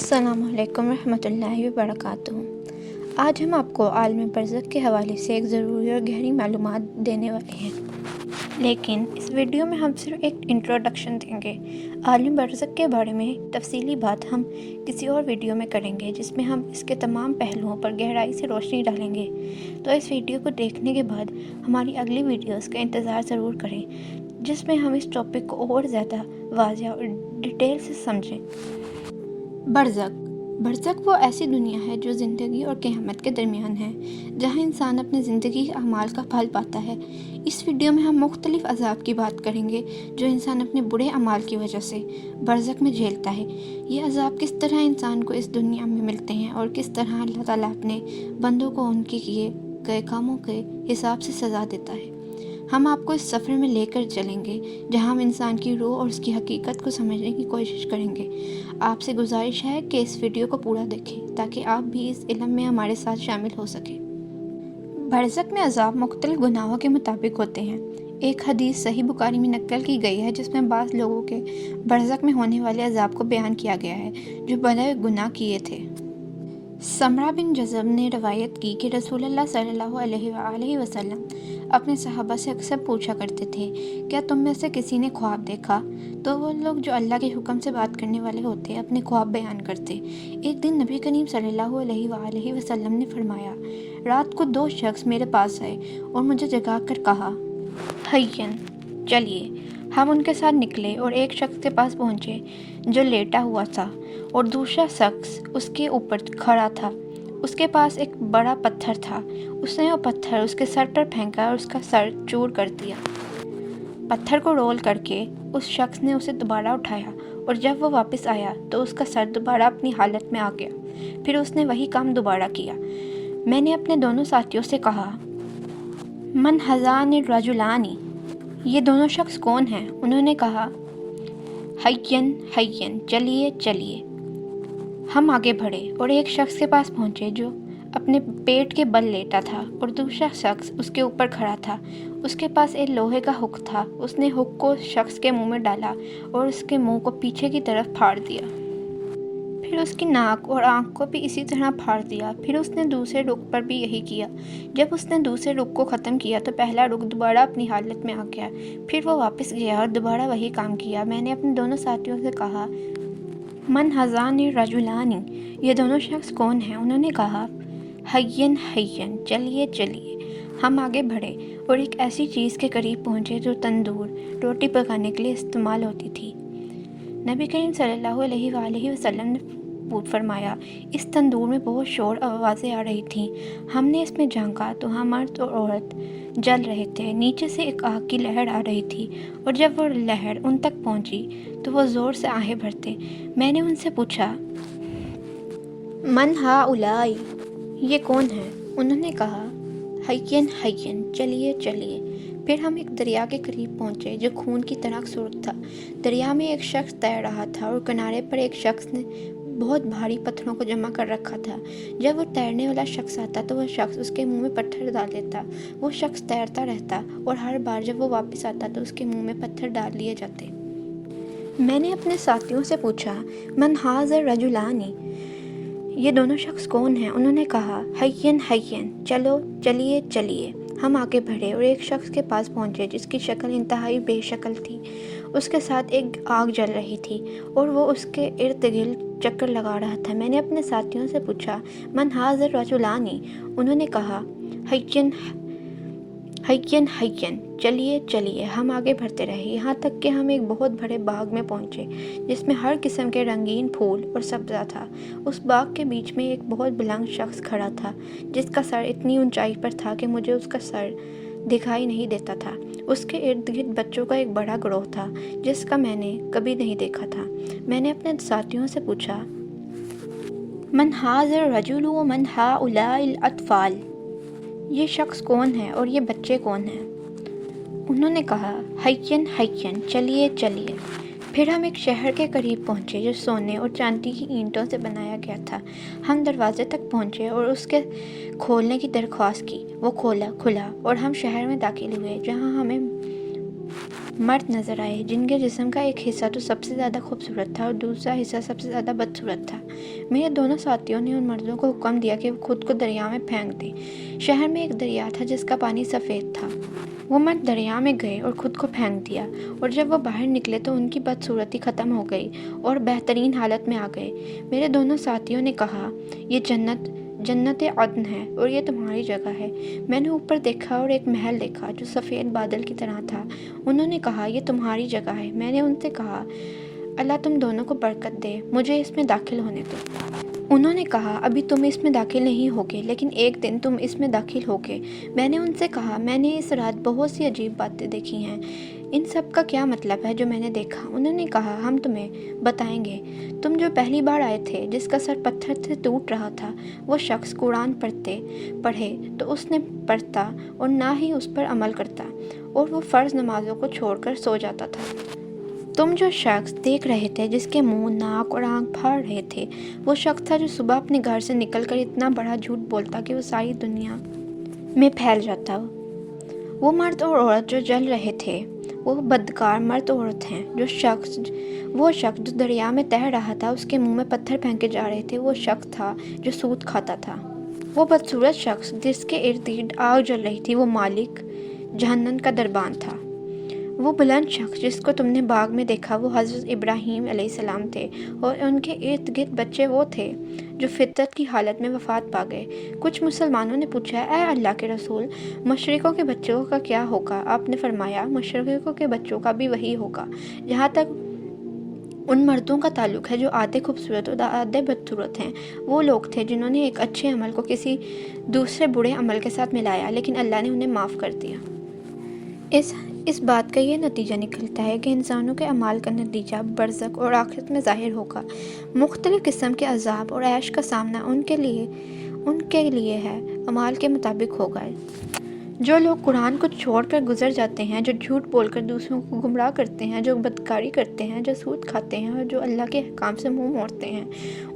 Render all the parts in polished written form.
السلام علیکم ورحمۃ اللہ وبرکاتہ۔ آج ہم آپ کو عالم برزخ کے حوالے سے ایک ضروری اور گہری معلومات دینے والے ہیں، لیکن اس ویڈیو میں ہم صرف ایک انٹروڈکشن دیں گے۔ عالم برزخ کے بارے میں تفصیلی بات ہم کسی اور ویڈیو میں کریں گے، جس میں ہم اس کے تمام پہلوؤں پر گہرائی سے روشنی ڈالیں گے۔ تو اس ویڈیو کو دیکھنے کے بعد ہماری اگلی ویڈیوز کا انتظار ضرور کریں، جس میں ہم اس ٹاپک کو اور زیادہ واضح اور ڈیٹیل سے سمجھیں۔ برزخ وہ ایسی دنیا ہے جو زندگی اور قیامت کے درمیان ہے، جہاں انسان اپنے زندگی کے اعمال کا پھل پاتا ہے۔ اس ویڈیو میں ہم مختلف عذاب کی بات کریں گے جو انسان اپنے برے اعمال کی وجہ سے برزخ میں جھیلتا ہے۔ یہ عذاب کس طرح انسان کو اس دنیا میں ملتے ہیں اور کس طرح اللہ تعالیٰ اپنے بندوں کو ان کے کیے گئے کاموں کے حساب سے سزا دیتا ہے۔ ہم آپ کو اس سفر میں لے کر چلیں گے، جہاں ہم انسان کی روح اور اس کی حقیقت کو سمجھنے کی کوشش کریں گے۔ آپ سے گزارش ہے کہ اس ویڈیو کو پورا دیکھیں تاکہ آپ بھی اس علم میں ہمارے ساتھ شامل ہو سکیں۔ برزخ میں عذاب مختلف گناہوں کے مطابق ہوتے ہیں۔ ایک حدیث صحیح بخاری میں نقل کی گئی ہے، جس میں بعض لوگوں کے برزخ میں ہونے والے عذاب کو بیان کیا گیا ہے جو بڑے گناہ کیے تھے۔ سمرہ بن جذب نے روایت کی کہ رسول اللہ صلی اللہ علیہ وآلہ وسلم اپنے صحابہ سے اکثر پوچھا کرتے تھے، کیا تم میں سے کسی نے خواب دیکھا؟ تو وہ لوگ جو اللہ کے حکم سے بات کرنے والے ہوتے اپنے خواب بیان کرتے۔ ایک دن نبی کریم صلی اللہ علیہ وآلہ وسلم نے فرمایا، رات کو 2 شخص میرے پاس آئے اور مجھے جگا کر کہا، حیّن، چلیے۔ ہم ان کے ساتھ نکلے اور ایک شخص کے پاس پہنچے جو لیٹا ہوا تھا اور دوسرا شخص اس کے اوپر کھڑا تھا۔ اس کے پاس ایک بڑا پتھر تھا۔ اس نے وہ پتھر اس کے سر پر پھینکا اور اس کا سر چور کر دیا۔ پتھر کو رول کر کے اس شخص نے اسے دوبارہ اٹھایا اور جب وہ واپس آیا تو اس کا سر دوبارہ اپنی حالت میں آ گیا۔ پھر اس نے وہی کام دوبارہ کیا۔ میں نے اپنے دونوں ساتھیوں سے کہا، من ھذان الرجلان، یہ دونوں شخص کون ہیں؟ انہوں نے کہا، حیّن حیّن، چلیے چلیے۔ ہم آگے بڑھے اور ایک شخص کے پاس پہنچے جو اپنے پیٹ کے بل لیٹا تھا اور دوسرا شخص اس کے اوپر کھڑا تھا۔ اس کے پاس ایک لوہے کا ہک تھا۔ اس نے ہک کو شخص کے منہ میں ڈالا اور اس کے منہ کو پیچھے کی طرف پھاڑ دیا۔ پھر اس کی ناک اور آنکھ کو بھی اسی طرح پھاڑ دیا۔ پھر اس نے دوسرے رخ پر بھی یہی کیا۔ جب اس نے دوسرے رخ کو ختم کیا تو پہلا رخ دوبارہ اپنی حالت میں آ گیا۔ پھر وہ واپس گیا اور دوبارہ وہی کام کیا۔ میں نے اپنے دونوں ساتھیوں سے کہا، من ھذان الرجلان، یہ دونوں شخص کون ہیں؟ انہوں نے کہا، حیّن حیّن، چلیے چلیے۔ ہم آگے بڑھے اور ایک ایسی چیز کے قریب پہنچے جو تندور روٹی پکانے کے لیے استعمال ہوتی تھی۔ نبی کریم صلی اللہ علیہ وآلہ وسلم نے فرمایا، اس تندور میں بہت شور آوازیں آ رہی تھیں۔ ہم نے اس میں جھانکا تو ہم مرد اور عورت جل رہے تھے۔ نیچے سے ایک آگ کی لہر آ رہی تھی اور جب وہ لہر ان تک پہنچی تو وہ زور سے آہیں بھرتے۔ میں نے ان سے پوچھا، من ہؤلاء، یہ کون ہیں؟ انہوں نے کہا، حیّن حیّن، چلیے چلیے۔ پھر ہم ایک دریا کے قریب پہنچے جو خون کی طرح سرخ تھا۔ دریا میں ایک شخص تیر رہا تھا اور کنارے پر ایک شخص نے بہت بھاری پتھروں کو جمع کر رکھا تھا۔ جب وہ تیرنے والا شخص آتا تو وہ شخص اس کے منہ میں پتھر ڈال دیتا۔ وہ شخص تیرتا رہتا اور ہر بار جب وہ واپس آتا تو اس کے منہ میں پتھر ڈال لیے جاتے۔ میں نے اپنے ساتھیوں سے پوچھا، من ھذا الرجلان، یہ دونوں شخص کون ہیں؟ انہوں نے کہا، حیّن حیّن، چلیے چلیے۔ ہم آگے بڑھے اور ایک شخص کے پاس پہنچے جس کی شکل انتہائی بے شکل تھی۔ اس کے ساتھ ایک آگ جل رہی تھی اور وہ اس کے ارد گرد چکر لگا رہا تھا۔ میں نے اپنے ساتھیوں سے پوچھا، من ھذا الرجلان، انہوں نے کہا، حیّن حیّن حیّن، چلیے چلیے۔ ہم آگے بڑھتے رہے یہاں تک کہ ہم ایک بہت بڑے باغ میں پہنچے جس میں ہر قسم کے رنگین پھول اور سبزہ تھا۔ اس باغ کے بیچ میں ایک بہت بلند شخص کھڑا تھا جس کا سر اتنی اونچائی پر تھا کہ مجھے اس کا سر دکھائی نہیں دیتا تھا۔ اس کے ارد گرد بچوں کا ایک بڑا گروہ تھا جس کا میں نے کبھی نہیں دیکھا تھا۔ میں نے اپنے ساتھیوں سے پوچھا، من ھذا الرجل ومن ہؤلاء الاطفال، یہ شخص کون ہے اور یہ بچے کون ہیں؟ انہوں نے کہا، حیّن حیّن، چلیے چلیے۔ پھر ہم ایک شہر کے قریب پہنچے جو سونے اور چاندی کی اینٹوں سے بنایا گیا تھا۔ ہم دروازے تک پہنچے اور اس کے کھولنے کی درخواست کی۔ وہ کھلا اور ہم شہر میں داخل ہوئے، جہاں ہمیں مرد نظر آئے جن کے جسم کا ایک حصہ تو سب سے زیادہ خوبصورت تھا اور دوسرا حصہ سب سے زیادہ بدصورت تھا۔ میرے دونوں ساتھیوں نے ان مردوں کو حکم دیا کہ وہ خود کو دریا میں پھینک دیں۔ شہر میں ایک دریا تھا جس کا پانی سفید تھا۔ وہ مرد دریا میں گئے اور خود کو پھینک دیا، اور جب وہ باہر نکلے تو ان کی بدصورتی ختم ہو گئی اور بہترین حالت میں آ گئے۔ میرے دونوں ساتھیوں نے کہا، یہ جنت عدن ہے اور یہ تمہاری جگہ ہے۔ میں نے اوپر دیکھا اور ایک محل دیکھا جو سفید بادل کی طرح تھا۔ انہوں نے کہا، یہ تمہاری جگہ ہے۔ میں نے ان سے کہا، اللہ تم دونوں کو برکت دے، مجھے اس میں داخل ہونے دو۔ انہوں نے کہا، ابھی تم اس میں داخل نہیں ہوگے، لیکن ایک دن تم اس میں داخل ہوگے۔ میں نے ان سے کہا، میں نے اس رات بہت سی عجیب باتیں دیکھی ہیں، ان سب کا کیا مطلب ہے جو میں نے دیکھا؟ انہوں نے کہا، ہم تمہیں بتائیں گے۔ تم جو پہلی بار آئے تھے جس کا سر پتھر سے ٹوٹ رہا تھا، وہ شخص قرآن پڑھے تو اس نے پڑھتا اور نہ ہی اس پر عمل کرتا، اور وہ فرض نمازوں کو چھوڑ کر سو جاتا تھا۔ تم جو شخص دیکھ رہے تھے جس کے منہ، ناک اور آنکھ پھاڑ رہے تھے، وہ شخص تھا جو صبح اپنے گھر سے نکل کر اتنا بڑا جھوٹ بولتا کہ وہ ساری دنیا میں پھیل جاتا۔ وہ مرد اور عورت جو جل رہے تھے، وہ بدکار مرد عورت ہیں۔ وہ شخص جو دریا میں تیر رہا تھا، اس کے منہ میں پتھر پھینکے جا رہے تھے، وہ شخص تھا جو سود کھاتا تھا۔ وہ بدصورت شخص جس کے ارد گرد آگ جل رہی تھی، وہ مالک جہنم کا دربان تھا۔ وہ بلند شخص جس کو تم نے باغ میں دیکھا، وہ حضرت ابراہیم علیہ السلام تھے، اور ان کے ارد گرد بچے وہ تھے جو فطرت کی حالت میں وفات پا گئے۔ کچھ مسلمانوں نے پوچھا، اے اللہ کے رسول، مشرکوں کے بچوں کا کیا ہوگا؟ آپ نے فرمایا، مشرکوں کے بچوں کا بھی وہی ہوگا۔ جہاں تک ان مردوں کا تعلق ہے جو آدھے خوبصورت اور آدھے بدصورت ہیں، وہ لوگ تھے جنہوں نے ایک اچھے عمل کو کسی دوسرے برے عمل کے ساتھ ملایا، لیکن اللہ نے انہیں معاف کر دیا۔ اس بات کا یہ نتیجہ نکلتا ہے کہ انسانوں کے اعمال کا نتیجہ برزخ اور آخرت میں ظاہر ہوگا۔ مختلف قسم کے عذاب اور عیش کا سامنا ان کے لیے ہے، اعمال کے مطابق ہوگا۔ جو لوگ قرآن کو چھوڑ کر گزر جاتے ہیں، جو جھوٹ بول کر دوسروں کو گمراہ کرتے ہیں، جو بدکاری کرتے ہیں، جو سود کھاتے ہیں اور جو اللہ کے احکام سے منہ موڑتے ہیں،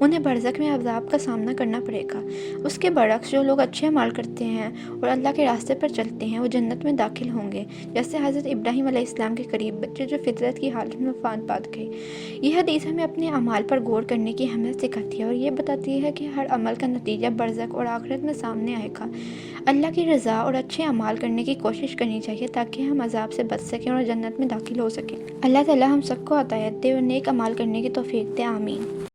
انہیں برزخ میں عذاب کا سامنا کرنا پڑے گا۔ اس کے برعکس جو لوگ اچھے اعمال کرتے ہیں اور اللہ کے راستے پر چلتے ہیں، وہ جنت میں داخل ہوں گے، جیسے حضرت ابراہیم علیہ السلام کے قریب بچے جو فطرت کی حالت میں وفات پا گئے۔ یہ حدیث ہمیں اپنے اعمال پر غور کرنے کی اہمیت سکھاتی ہے اور یہ بتاتی ہے کہ ہر عمل کا نتیجہ برزخ اور آخرت میں سامنے آئے گا۔ اللہ کی رضا اور اچھے اعمال کرنے کی کوشش کرنی چاہیے تاکہ ہم عذاب سے بچ سکیں اور جنت میں داخل ہو سکیں۔ اللہ تعالی ہم سب کو ہدایت دے اور نیک اعمال کرنے کی توفیق دے، آمین۔